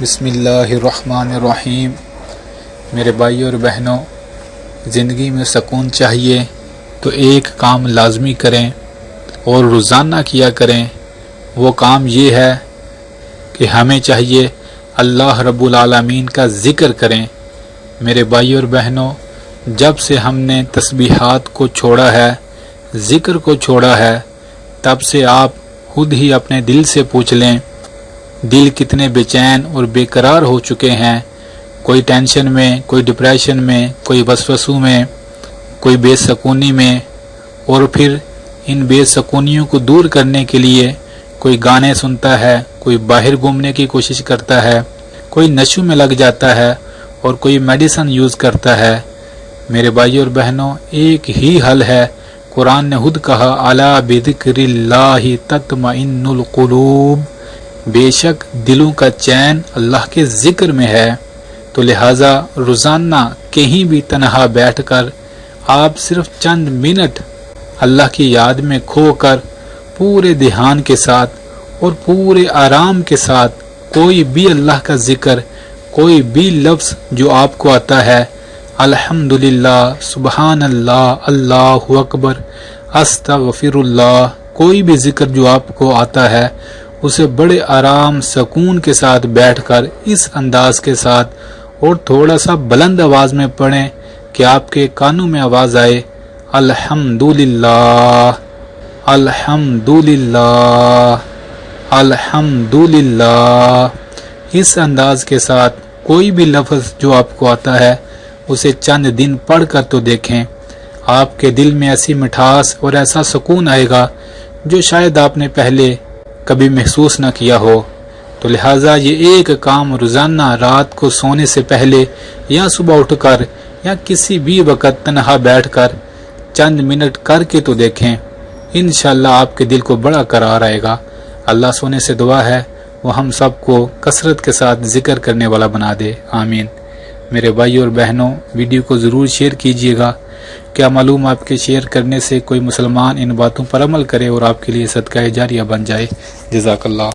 بسم اللہ الرحمن الرحیم۔ میرے بھائی اور بہنوں، زندگی میں سکون چاہیے تو ایک کام لازمی کریں اور روزانہ کیا کریں۔ وہ کام یہ ہے کہ ہمیں چاہیے اللہ رب العالمین کا ذکر کریں۔ میرے بھائی اور بہنوں، جب سے ہم نے تسبیحات کو چھوڑا ہے، ذکر کو چھوڑا ہے، تب سے آپ خود ہی اپنے دل سے پوچھ لیں، دل کتنے بے چین اور بے قرار ہو چکے ہیں۔ کوئی ٹینشن میں، کوئی ڈپریشن میں، کوئی وسوسوں میں، کوئی بے سکونی میں، اور پھر ان بے سکونیوں کو دور کرنے کے لیے کوئی گانے سنتا ہے، کوئی باہر گھومنے کی کوشش کرتا ہے، کوئی نشوں میں لگ جاتا ہے اور کوئی میڈیسن یوز کرتا ہے۔ میرے بھائی اور بہنوں، ایک ہی حل ہے۔ قرآن نے خود کہا، الا بذکر اللہ تطمئن القلوب، بے شک دلوں کا چین اللہ کے ذکر میں ہے۔ تو لہٰذا روزانہ کہیں بھی تنہا بیٹھ کر آپ صرف چند منٹ اللہ کی یاد میں کھو کر پورے دھیان کے ساتھ اور پورے آرام کے ساتھ کوئی بھی اللہ کا ذکر، کوئی بھی لفظ جو آپ کو آتا ہے، الحمدللہ، سبحان اللہ، اللہ اکبر، استغفر اللہ، کوئی بھی ذکر جو آپ کو آتا ہے، اسے بڑے آرام سکون کے ساتھ بیٹھ کر اس انداز کے ساتھ اور تھوڑا سا بلند آواز میں پڑھیں کہ آپ کے کانوں میں آواز آئے، الحمدللہ، الحمدللہ، الحمدللہ۔ اس انداز کے ساتھ کوئی بھی لفظ جو آپ کو آتا ہے اسے چند دن پڑھ کر تو دیکھیں، آپ کے دل میں ایسی مٹھاس اور ایسا سکون آئے گا جو شاید آپ نے پہلے کبھی محسوس نہ کیا ہو۔ تو لہٰذا یہ ایک کام روزانہ رات کو سونے سے پہلے یا صبح اٹھ کر یا کسی بھی وقت تنہا بیٹھ کر چند منٹ کر کے تو دیکھیں، انشاءاللہ آپ کے دل کو بڑا قرار آئے گا۔ اللہ سونے سے دعا ہے وہ ہم سب کو کثرت کے ساتھ ذکر کرنے والا بنا دے، آمین۔ میرے بھائی اور بہنوں، ویڈیو کو ضرور شیئر کیجیے گا۔ کیا معلوم آپ کے شیئر کرنے سے کوئی مسلمان ان باتوں پر عمل کرے اور آپ کے لیے صدقہ جاریہ بن جائے۔ جزاک اللہ۔